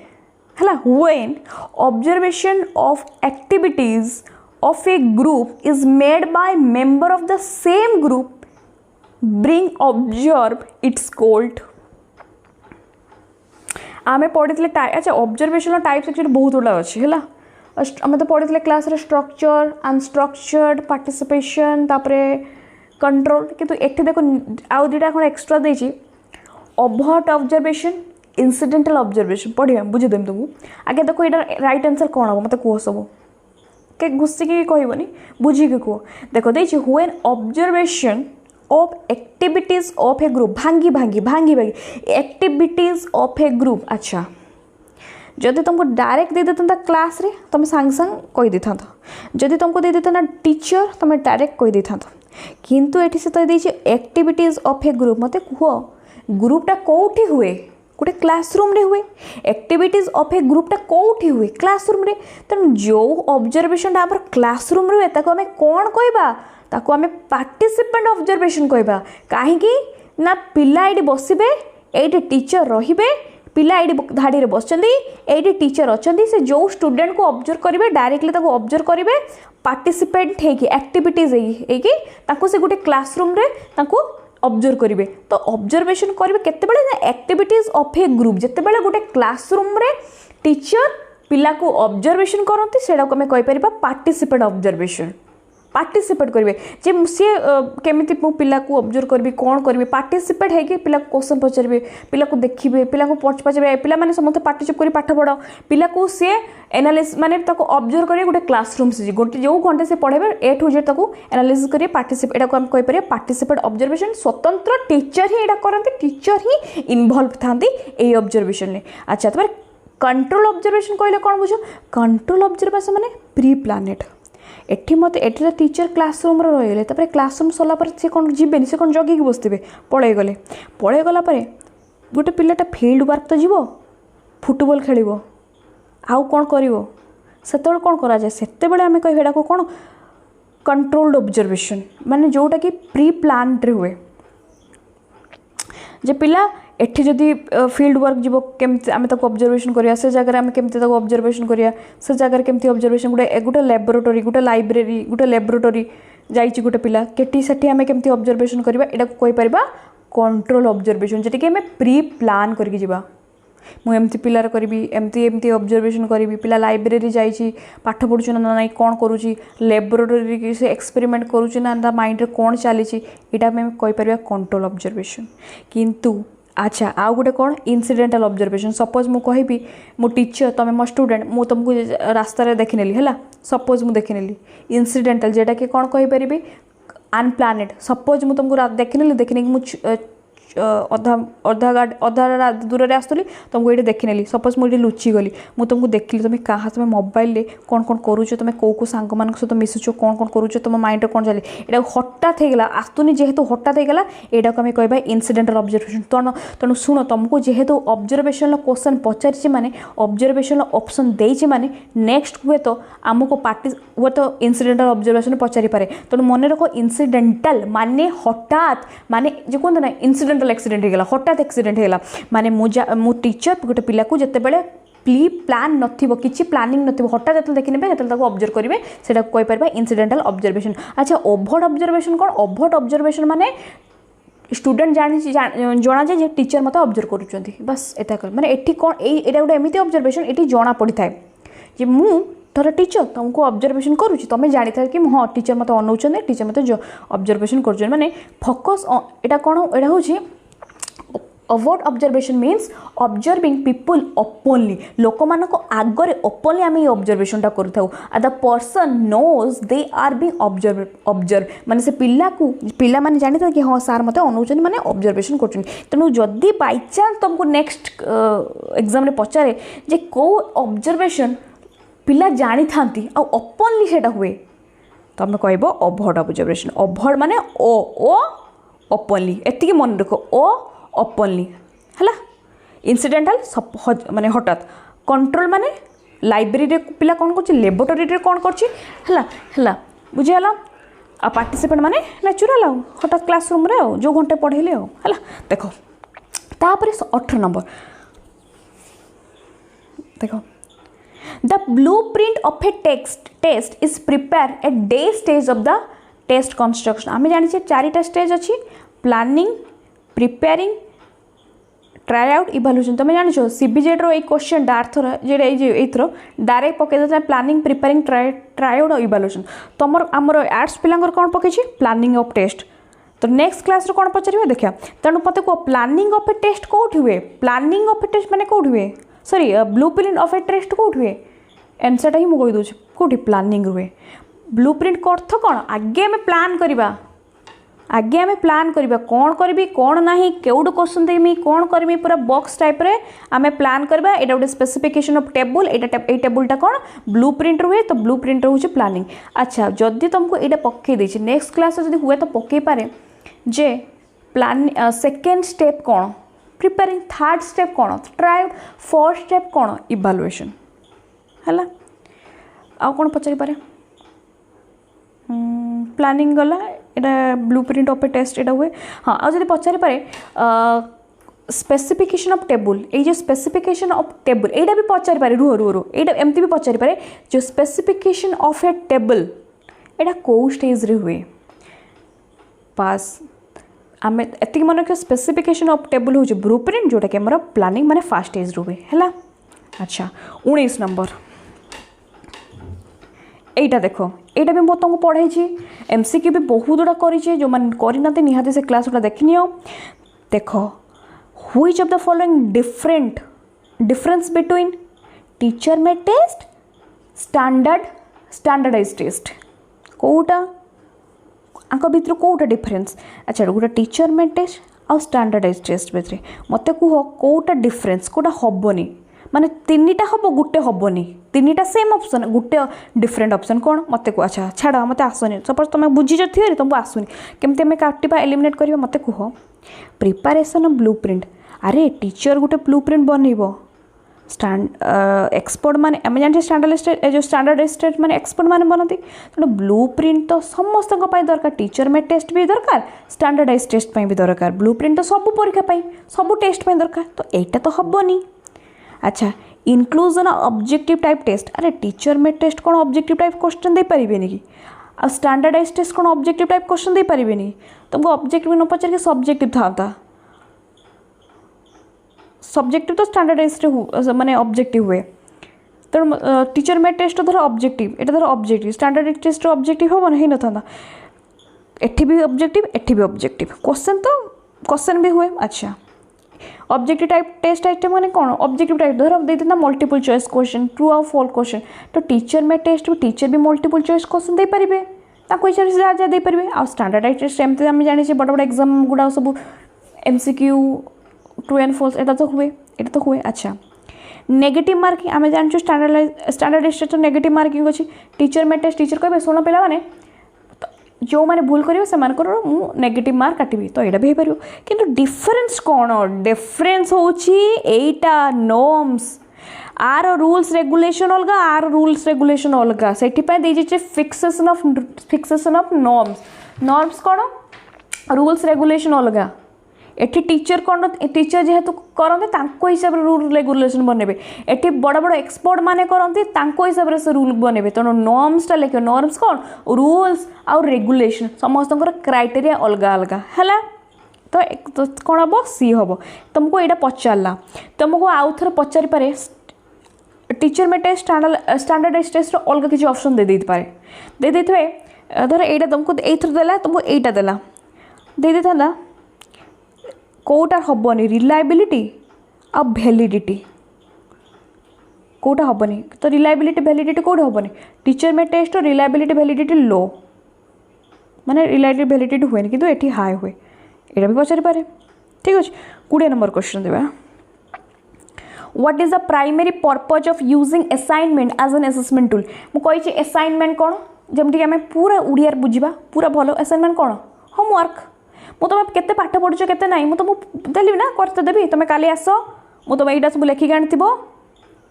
when observation of activities of a group is made by member of the same group being observed it's called आमे पढ़ी अच्छा ऑब्जर्वेशन टाइप्स एक्चुअली बहुत गुड़ा अच्छी है आम तो पढ़ी क्लास रे स्ट्रक्चर अनस्ट्रक्चर्ड पार्टिसिपेशन तापरे कंट्रोल किंतु एठी देखो आउ दुटा कौन एक्सट्रा देछि ओभर्ट ऑब्जर्वेशन इनसिडेंटल ऑब्जर्वेशन पढ़िया बुझीदेम तुमको आगे देखो यहाँ राइट आंसर कौन हम मत कह सब के घुसिकी कहबनी बुझिकी कह देख देखिए when observation of activities of A group भांगी भांगी भांगी भांगी एक्टिविटीज ऑफ ए ग्रुप। अच्छा जदि तुमको डायरेक्ट दे देता क्लास रे तुम सांग सांग कही था, जदि तुमको दे देता टीचर तुम डायरेक्ट कही देता, किंतु एठी से तो देछि एक्टिविटीज ऑफ ए ग्रुप। मते कह ग्रुपटा कोठी हुए, गोटे क्लासरूम रे हुए। एक्टिविटीज ऑफ ए ग्रुपटा कोठी हुए, क्लासरूम रे। तेणु जो ऑब्जर्वेशन आम क्लासरूम रे ताको आमे कोन कहबा, ताको आमे पार्टिसिपेंट ऑब्जर्वेशन कहबा। काहे ना पिला एडी बसिबे, एडी टीचर रहिबे, पिला एडी धाड़ी रे बसचंदी, एडी टीचर अचंदी, से जो स्टूडेंट को ऑब्जर्व करिवे डायरेक्टली ताको ऑब्जर्व करिवे पार्टिसिपेंट हेकी एक्टिविटीज हेकी ताको से गोटे क्लासरूम रे ताको ऑब्जर्व करिवे। तो ऑब्जर्वेशन करिवे केते बेले ना एक्टिविटीज ऑफ ए ग्रुप, जेते बेले गोटे क्लासरूम रे टीचर पिला को ऑब्जर्वेशन करंती सेडा को हमें कहि परिबा पार्टिसिपेंट ऑब्जर्वेशन। पार्टिसिपेट करेंगे जे सी केमिति मु पिला को ऑब्जर्व करी कौन करेंगे पार्टिसिपेट है कि पिला को क्वेश्चन पचारे, पिला को देखिए, पिला को पचारे, पिला माने समस्त पार्टिसिपेट करी पाठ पढ़ाओ, पिला को सी एनालिसिस माने ताको ऑब्जर्व करिए गोटे क्लासरूम से गोटे जो घंटे से पढ़ेबे ए टू जेड ताको एनालिसिस करिए पार्टिसिपेट, एटा को हम कहि परिए पार्टिसिपेट ऑब्जर्वेशन। स्वतंत्र टीचर ही एटा करंती, टीचर ही इन्वॉल्व थांती ए ऑब्जर्वेशन ने। अच्छा तबे कंट्रोल ऑब्जर्वेशन कहले कोन बुझो, कंट्रोल ऑब्जर्वेशन माने प्री प्लानेड। एठी मत एठी तो टीचर क्लासरूम रे रहिले, तपर क्लासरूम सरला पर से कोन जिबेनी, से कोन जगी बसथिबे, पळे गला परे गोटे पिलाटा फील्ड वर्क तो जीवो, फुटबॉल खेलिबो, आउ कोन करिवो, सेतबेले कोन करा जाय, सेतबेले हमें कहि हेडा को कोन कंट्रोल्ड ऑब्जर्वेशन माने जोटा कि प्री प्लान्ड रे हुए। जे पिला एठी जदि फील्ड वर्क जीवो केमति आमे ताको ऑब्जर्वेशन करिया, से जगह आमे केमति ताको ऑब्जर्वेशन करिया, से जगह केमति ऑब्जर्वेशन गोटे लैबोरेटरी, गोटे लाइब्रेरी, गोटे लैबोरेटरी जाइछि गोटे पिला केटी सेठी आमे केमति ऑब्जर्वेशन करिबा, एटा कोइ परिबा कंट्रोल ऑब्जर्वेशन, जेटी कि आमे प्री प्लान करके जीवा। मु एमती पिलार करी एमती एमती ऑब्जर्वेशन करी, पिला लाइब्रेरी जाइछि पाठ पढ़ुछ ना ना कौन करुच्ची, लैबोरेटरी से एक्सपेरिमेंट करुच्ची ना ता माइंड रे कौन चली, यहाँ आम कहीपर कंट्रोल ऑब्जर्वेशन। किंतु अच्छा आउ गोटे कौन इनसीडेंटल ऑब्जर्वेशन। सपोज मु कहि मो टीचर तुम मो स्टूडेंट मु तुमको रास्तार देखनेली है, सपोज मु देखनेली इनसीडेंटल जेटा कि कौन कहीपरि अनप्लानेड। सपोज मु तुमको देखनेली मुझे अधा दूर से आसुली तुमको ये देखनेली, सपोज मुझे लुचि गली, मुझे तुमको देखली तुम कहाँ तुम मोबाइल रे कौन कौन करुच, तुम कौ सांग मान सहित मिसुच, कौन कौन करुच, तुम माइंड कौन चले, यहाँ हठात होगा आसुनी जेहेतु हठात होगा, यहाँ को आम कह इनसीडेंटल ऑब्जर्वेशन। तेणु शुण तुमको जेहेतु ऑब्जर्वेशन क्वेश्चन पचारि माने ऑब्जर्वेशन ऑप्शन देइछि माने नेक्स्ट हुए तो आमको हुए तो इनसीडेंटल ऑब्जर्वेशन पचारि पारे। तेणु मन रख इनसीडेंटल माने हठात, माने जो कहते ना इनसीडेंटल एक्सीडेंट होगा, हठात एक्सीडेंट होगा माने मु टीचर गोटे पिला को जिते बड़े प्लान नथिबो, किछि प्लानिंग नथिबो, हठात जते देखि नेबे जते ताको ऑब्जर्व करिवे, सेटा कोइ परबा इनसीडेंटल ऑब्जर्वेशन। अच्छा ओभर्ट ऑब्जर्वेशन कोन, ओभर्ट ऑब्जर्वेशन माने स्टूडेंट जाना जे टीचर मत ऑब्जर्व करूछंती, बस एता कर माने एठी कोन एटा गोटे एमिति ऑब्जर्वेशन एठी जाना पड़ी थाए जे मु थोड़ा टीचर तुमको ऑब्जर्वेशन करुच्ची, तुम जानी था कि हाँ टीचर मत अनौन, टीचर मत जो ऑब्जर्वेशन कर माने फोकस एटा कौन एटा होची overt observation means observing people openly, लोक मान आगे ओपनली आम ये ऑब्जर्वेशन करूँ the person knows they are being observe माने से पिला माने जानी था कि हाँ सार मत अनौन माने ऑब्जर्वेशन कर। तेणु जदि बाई चांस तुमको नेक्स्ट एग्जाम रे पचारे जे को ऑब्जर्वेशन पिला जानी थांती आ ओपनली सेटा हुए तो आम कह ओभर्ट ऑब्जर्वेशन। ओभर्ट माने ओ ओपनली, एतिकी मन रख ओ ओपनली है। इनसीडेंटल माने हठात, कंट्रोल माने लाइब्रेरी पिला कौन कर, लैबोरेटरी कौन कर बुझीगला, आ पार्टिसिपेंट माने नेचुरल हठात क्लासरूम रे जो घंटे पढ़ेले है। देख तापर 18 नंबर देख The blueprint of a test is prepared at day stage of the test construction। आम जानी 4टा स्टेज अच्छी, planning, preparing, try out, evaluation. तुम जान सीबीजेड रो क्वेश्चन अर्थर जेर डायरेक्ट पकईदे प्लानिंग, प्रिपेयरिंग, ट्राई आउट और इभाल्युएशन। तुम आमर आर्ट्स पिलांकर कौन पकई प्लानिंग ऑफ टेस्ट। तो नेक्स्ट क्लास रो कौन पचार देखा, तेणु मत कह प्लानिंग ऑफ ए टेस्ट कौट हुए, प्लानिंग ऑफ ए टेस्ट माने कौट हुए, sorry blueprint of a test कौट हुए, एनसरटा ही मुझे कहीदे कौटी प्लानिंग हुए। ब्लूप्रिंट का अर्थ कौन, आगे आम प्लान करवा आगे आम प्लान करवा कौन करी कौन ना केउटू क्वेश्चन देमी कौन करमी पूरा बॉक्स टाइप रे आम प्लान करवा एटा गोटे स्पेसिफिकेशन ऑफ टेबल ए टेबुलटा कौन ब्लू प्रिंट हुए तो ब्लू प्रिंट हूँ प्लानिंग। अच्छा जदि तुमको यहाँ पकई देछि नेक्स्ट क्लास जब हुए तो पकई पारे जे प्लान सेकेंड स्टेप कौन प्रिपेयरिंग थर्ड स्टेप कौन ट्राई फोर्थ स्टेप कौन इवालुएशन है आउ कौन पचारि पारे प्लानिंग गला एटा blueprint of a test एटा हुए। हाँ आज जब पचारि पारे स्पेसिफिकेशन ऑफ टेबल ये जो स्पेसिफिकेशन ऑफ टेबल एटा भी पचारि पारे रुह रुह रुह एटा एमती भी पचारि पारे जो स्पेसिफिकेशन ऑफ ए टेबल एटा को स्टेज रे हुए पास आम एति मन रखिए स्पेसिफिकेशन ऑफ टेबल हूँ ब्लू प्रिंट जोटा कि आम प्लानिंग माने फास्ट स्टेज रे हुए है। अच्छा 19 नंबर এইটা দেখো এইটা भी तुमको पढ़ाई एमसीक्यू भी बहुत गुड़ा करी जो मैंने करना निहाती से क्लास गुड़ा देखनी देखो which of the following difference between teacher में टेस्ट स्टैंडर्डाइज टेस्ट कोटा आंक भितर कोटा डिफरेंस। अच्छा गोटे टीचर में टेस्ट आ स्टैंडर्डाइज टेस्ट भितर मत कह कोटा डिफरेंस कोटा हेनी माने तीनटा हम गोटे हेनी तीनटा सेम ऑप्शन गोटे डिफरेंट ऑप्शन कौन मत को। अच्छा छाड़ मत आसनी सपोज तुम बुझीच थियोरी तुमको आसुनी केमती आम काटा एलिमिनेट करवा मत कह प्रिपारेसन ऑफ ब्लू प्रिंट अरे टीचर गोटे ब्लू प्रिंट बनइब एक्सपर्ट माने आम जान स्टैंडर्डाइज टेस्ट माने एक्सपर्ट माने बनती तेणु ब्लू प्रिंट तो समस्त दरकार टीचर में टेस्ट भी दरकार स्टैंडर्डाइज टेस्ट भी दरकार ब्लू प्रिंट तो सब परीक्षा सब टेस्ट दरकार तो यहाँ तो हेनी। अच्छा इनक्लूजन ऑब्जेक्टिव टाइप टेस्ट अरे टीचर में टेस्ट कौन ऑब्जेक्टिव टाइप क्वेश्चन दे पारे कि आ स्टैंडर्डाइज टेस्ट कौन ऑब्जेक्टिव टाइप क्वेश्चन दे पारे तुमको ऑब्जेक्टिव न पचार सब्जेक्टिव था सब्जेक्टिव तो स्टैंडर्डाइज माने ऑब्जेक्टिव हुए तेणु टीचर में टेस्ट धर ऑब्जेक्टिव एटा धर ऑब्जेक्टिव स्टैंडर्डाइज टेस्ट ऑब्जेक्टिव हम नहीं था एठी भी ऑब्जेक्टिव एठी भी ऑब्जेक्टिव क्वेश्चन भी हुए। अच्छा ऑब्जेक्टिव टाइप टेस्ट आइटम मैंने कौन ऑब्जेक्टिव टाइप धर देता मल्टीपल चॉइस क्वेश्चन ट्रू और फॉल्स क्वेश्चन तो टीचर में टेस्ट टीचर भी मल्टीपल चॉइस क्वेश्चन दे पारे हिसाब से जहाँ जहाँ देपारे आ स्टैंडर्डाइज टेस्ट एमती आम जाने बड़ बड़ एग्जाम गुड़ा सब एमसीक्यू ट्रू एंड फॉल्स एटा तो हुए। अच्छा नेगेटिव मार्किंग आम जान स्टैंडर्डाइज टेस्ट नेगेटिव मार्किंग अच्छी टीचर में टेस्ट टीचर कहे शुण पे मैंने जो मैंने भूल करेंगे से नेगेटिव मार्क काटि तो यहाँ भी हो पार कि डिफरेंस कौन डिफरेंस होटा नॉर्म्स आर रूल्स रेगुलेशन अलग आर रूल्स रेगुलेशन अलग से दीजिए फिक्सेशन ऑफ नॉर्म्स कौन रूल्स रेगुलेशन अलग एटी टीचर कौन टीचर जेहेतु करते हिसाब से रूल रेगुलेशन बनइबे एटी बड़ बड़ एक्सपर्ट माने करते हिसाब से रूल बनइबे तेणु नॉर्म्सटा लिख नॉर्म्स कौन रूल्स आउ रेगुलेशन समस्त क्राइटेरिया अलग अलग है तो कौन हम सी हम तुमको यहाँ पचारा तुमको आउ थे पचारि पारे टीचर में टेस्ट स्टैंडर्डाइज टेस्ट अलग किसी ऑप्शन दे पारे दे धर यहाँ तुमको देला तुमको यहाँ देला दे था कोटा हेनी रिलायबिलिटी आ वैलिडिटी कोटा हेनी तो रिलायबिलिटी वैलिडिटी कोड हेनी टीचर में टेस्ट और रिलायबिलिटी वैलिडिटी लो माने रिलायबिलिटी वैलिडिटी हुए कि ये हाई हुए यहाँ भी पचारि पारे। ठीक अच्छे 20 नंबर क्वेश्चन देवा what is the primary purpose of using assignment as an assessment tool मुझे असाइनमेंट कौन जमीक आम पूरा उड़िया बुझा पूरा भल असाइनमेंट कौन होमवर्क मु तुम केते पाठ पढ़ुछ केते नाई मु तुमको देली ना करते देवी तुम काली आस मु तुम यहाँ सब लेखिक आनीब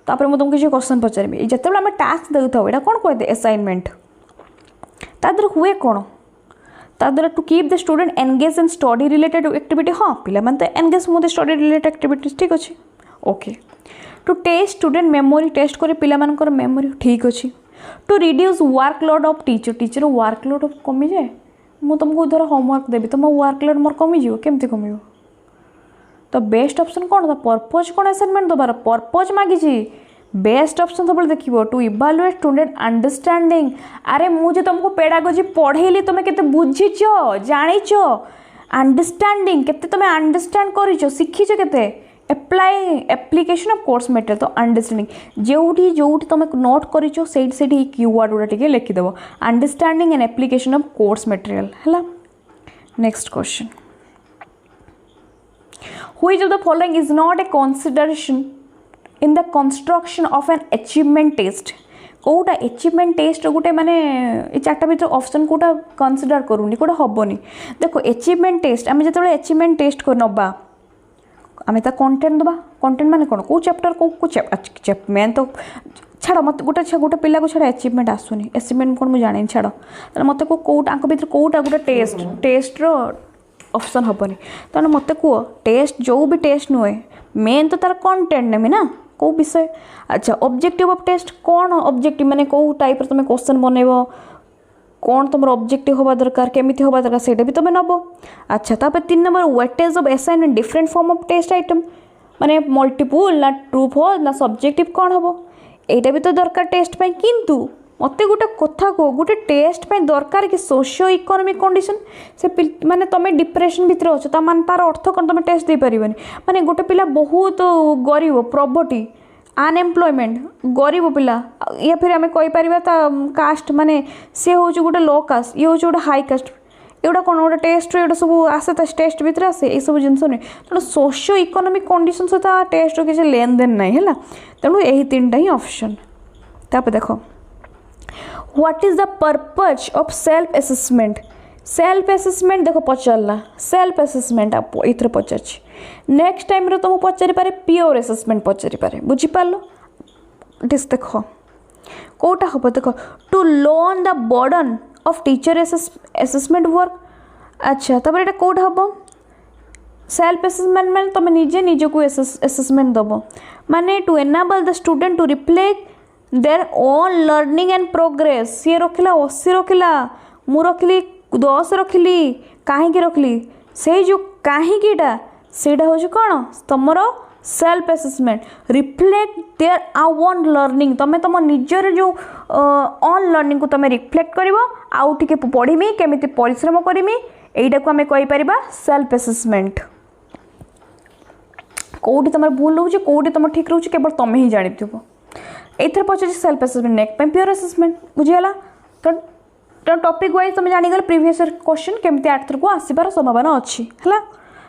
तापर मु तुमको किसी क्वेश्चन पचारि जिते आम टास्क देता यहाँ कौन कहते असाइनमेंट तादर हुए कौन तादर to keep the student engage in study related activity हाँ पिला तो एंगेज हुए स्टडी रिलेटेड एक्टिविटीज ठीक अच्छे okay to test student memory test करे पिला मानकर मेमोरी ठीक अच्छे to reduce workload of teacher workload कमी जाए मु तुमको धर होमवर्क देवी तुम वर्कलोड मोर कमिज केमती कम तो बेस्ट ऑप्शन कौन था पर्पज कौन असाइनमेंट दबार पर्पज मागिची बेस्ट ऑप्शन सब देखिए टू इवालुएट स्टूडेंट अंडरस्टैंडिंग अरे मुझे तुमको पेडागोजी पढ़ेली तुम के बुझीच जानीच अंडरस्टैंडिंग केते तुम अंडरस्टैंड करिच शिखीच केते apply application of course material तो अंडरस्टैंडिंग जोठी जोठी तुम नोट करिच से कीवर्ड गुड़ा टे लिखिदेव understanding and application of course material है next question, which of the following is not a consideration in the construction of an achievement test. कौटा अचीवमेंट टेस्ट गोटे माने ये चार्टा भर ऑप्शन कौटा कंसीडर करूनी कौटा हेनी। देखो अचीवमेंट टेस्ट आम जो अचीवमेंट टेस्ट कर नवा आम ता कंटेंट दबा, कंटेंट माने कौन कौ चैप्टर कौ मेन तो छाड़ मत गोटे पिला को छाड़ अचीवमेंट आसुनी, अचीवमेंट कौन मुझे जानी छाड़ मत कौटा भर कौटा गोटे टेस्ट ऑप्शन हेनी। तेना मत कह टेस्ट जो भी टेस्ट नुहे मेन तो तार कंटेंट नेमी ना कौ विषय। अच्छा ऑब्जेक्टिव ऑफ टेस्ट कौन ऑब्जेक्टिव माने कौ टाइप तुम क्वेश्चन बनइब कौन तुम ऑब्जेक्टिव होगा दरकार केमिति होगा दरकार सेटा भी तुम नब। अच्छा तापर 3 number weightage of assignment different form of test item माने मल्टीपुल ना ट्रू फॉल्स ना सब्जेक्टिव कौन हम एटा भी तो दरकार टेस्ट पे। किंतु मत गोटे कथा कह गोटे टेस्ट पे दरकार कि सोशियो इकोनॉमिक कंडीशन से माने तुम डिप्रेशन भितर अच्छ मान तार अर्थ कौन तुम टेस्ट दे पारिबनी। माने गोटे पिला बहुत गरीब प्रॉपर्टी अनएम्प्लॉयमेंट गरीब पिला या फिर आम कहीपर कास्ट माने सी हूँ गोटे लो कास्ट ये हूँ गोटे हाई कास्ट एगुड़ा कौन गोटे टेस्ट ये सब आसे टेस्ट भितर आसे ये सब जिन नुहे तेणु सोशियो इकोनॉमिक कंडीशन सहित टेस्ट किसी लेन देन ना है तेणु यही 3टा ही ऑप्शन। तापर देख what is the purpose of self assessment. Self assessment देख पचारा सेल्फ असेसमेंट ये पचार नेक्स्ट टाइम तुम पचारि पारे प्योर असेसमेंट पचारि पारे बुझीपार देख कौटा हम देख to loan the burden of teacher assessment work. अच्छा तब ये कौटा हम सेल्फ असेसमेंट मैंने तुम निजे निज को असेसमेंट दब माने to enable the student to reflect their own learning and progress. सी रखिला 80 रखिला मु रखिली 10 रखिली कहीं रखिली से जो कहींटा सेटा हूँ कौन तुम self assessment reflect their own learning तुम तुम निजर जो ऑन लर्निंग को तुम रिफ्लेक्ट कर आउ टे पढ़ी केमी परिश्रम करमी यहीटा को आम कहीपर सेल्फ असेसमेंट। कौटी तुम भूल रोचे कौटी तुम ठीक रोचे केवल तुम ही जानी एथर पचार self assessment next peer assessment बुझीगला। तो टॉपिक वाइज तुम जानीगल प्रीवियस क्वेश्चन केमती आर्थ को आसबार संभावना अच्छी है।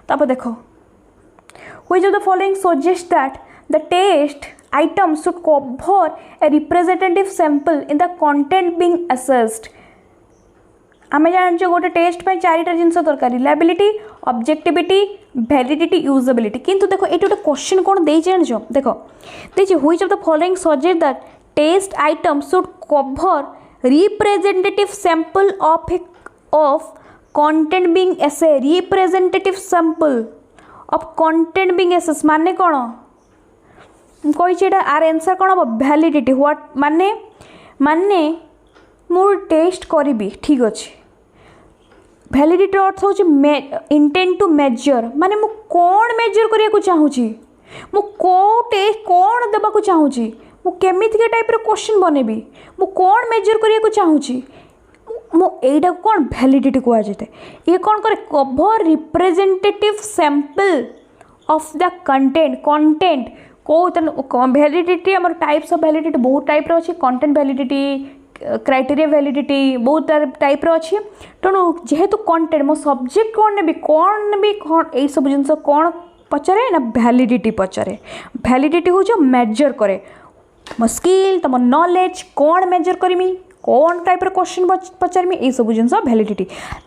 तापर देख which of the following suggest that the test item should cover a representative sample in the content being assessed. आम जान गोटे टेस्ट पे 4टा जिन दरकार रिलायबिलिटी ऑब्जेक्टिविटी वैलिडिटी यूजेबिलिटी। किंतु देखो ये गोटे क्वेश्चन कौन दे जान देखो देखिए which of the following suggest that test item should cover representative sample of content being assess representative sample of content being assess माने कौन कही आर आंसर कौन हम वैलिडिटी व्हाट माने माने मु टेस्ट करी ठीक अच्छे वैलिडिटी अर्थ हूँ इंटेंट टू मेजर माने मु कौन मेजर करने को चाहूँगी मु टेस्ट कौन देवा चाहूँगी मु केमितिका टाइप क्वेश्चन बनेबी मु कौन मेजर करने को चाहूँगी मु एटा कौन वैलिडिटी कह जाए ये कौन करे cover representative sample of the content कौ वैलिडिटी आम टाइप्स ऑफ वैलिडिटी बहुत टाइप अच्छी कंटेंट वैलिडिटी क्राइटेरिया वैलिडिटी बहुत टाइप अच्छी तेणु जेहेतु कंटेंट मो सब्जेक्ट कौन ने कौन यही सब जिन कौन पचारे ना वैलिडिटी पचारे वैलिडिटी हूँ मेजर करे मो स्किल तुम नॉलेज कौन मेजर करमी कौन टाइप क्वेश्चन पचारमी ये सब जिन वैलिडिटी।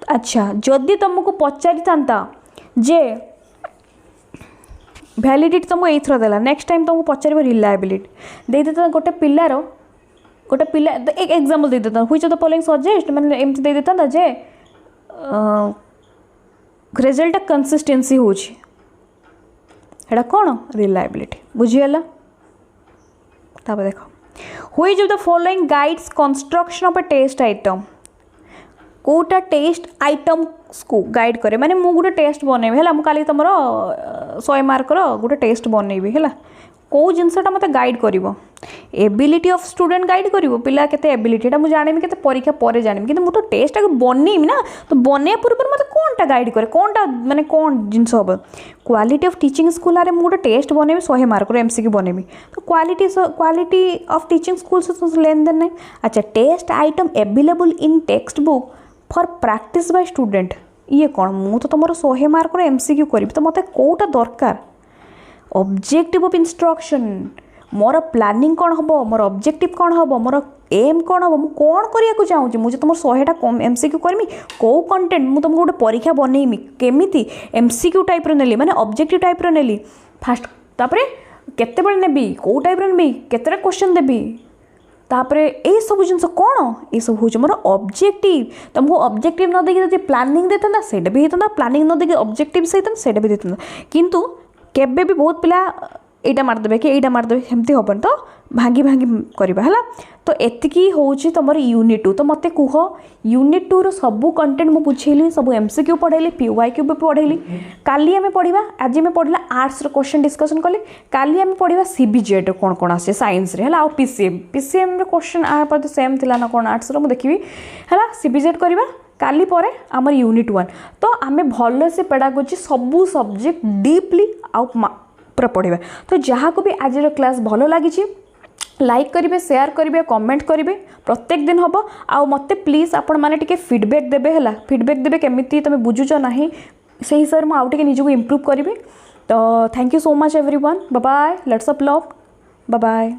अच्छा जदि तुमको पचारि था जे वैलिडिटी तुमको ये देला नेक्स्ट टाइम तुमको पचार रिलायबिलिटी दे देता गोटे पिलार गोटे पिला एक एग्जांपल दे देता which of the following suggest मैंने एमती दे देता जे रिजल्ट कंसिस्टेंसी होची एटा कौन रिलायबिलिटी बुझीगला। तापर देख which of the following guides construction of a test item कौटा टेस्ट आइटम को गाइड करे माने मु गोटे टेस्ट बनैबी है मुझे तुम 100 मार्कर गोटे टेस्ट बनैबी है कौ जिनसा मत गाइड कर एबिलिटी ऑफ स्टूडेंट गाइड कर पिला केते एबिलिटी मुझे जानी के परीक्षा पर जानी कि मुझे टेस्ट बनईमी ना तो बनवा पूर्व मत कौनटा गाइड करे कौनटा माने कौन जिनस हम क्वालिटी ऑफ टीचिंग स्कूल आरे मुझे टेस्ट बनईबी 100 मार्कर एमसीक्यू बनईबी तो क्वालिटी ऑफ टीचिंग स्कूल से लेन देन नहीं। अच्छा test item available in textbook for practice by student ये कौन मु तो तुम 100 मार्क एमसीक्यू करी तो मत कौटा दरकार objective of instruction more planning कौन हम मोर ऑब्जेक्टिव कौन हम मोर एम कौन हम कौन करने चाहूँगी मुझे तुम 100टा एमसीक्यू करमी कौ कंटेंट मुझे तुमको गोटे परीक्षा बनईमी केमी एमसीक्यू टाइप नेली माने ऑब्जेक्टिव टाइप नेली फास्ट तापर केते नेबी कौ टाइप नेबी केते क्वेश्चन देबी तापर ये सब जिन कौन ये सब हूँ मोर ऑब्जेक्टिव तुमको ऑब्जेक्टिव न देखिए प्लानिंग देता से भी होता प्लानिंग न देखिए ऑब्जेक्टिव से भी देता किंतु केबे भी बहुत पिला एटा मारदेवे कि एटा मारदेवे सेमती हेन तो भांगी भांगी करवा है तो एतिकी हूँ तुम यूनिट 2 तो मत कह यूनिट 2 सबू कंटेंट मुझे बुझेली सब एमसीक्यू पढ़ेली पीवाईक्यू भी पढ़ेली काली आम पढ़ा आज आम पढ़ला आर्ट्स क्वेश्चन डिस्कसन कले काली आम पढ़ा सीबीजेड कौन कौन आसे साइंस रे है पीसीएम रे क्वेश्चन आ सेम थिला ना कौन आर्ट्स मुझे देखी है सीबीजेड करवा काली पर आमर यूनिट 1 तो आम भल से पेडागोजी सबू सब्जेक्ट डीपली आउ पूरा पढ़ा तो जहाँ को भी आज क्लास भल लगी लाइक करेंगे शेयर करेंगे कमेंट करेंगे प्रत्येक दिन हम आउ मते प्लीज आपण मैंने टिके फीडबैक देबे है फीडबैक देबे केमिति तुम बुझुच ना से हिसाब से मुझे आउटे निजको इम्प्रूव करी तो thank you so much everyone bye bye let's up love bye bye.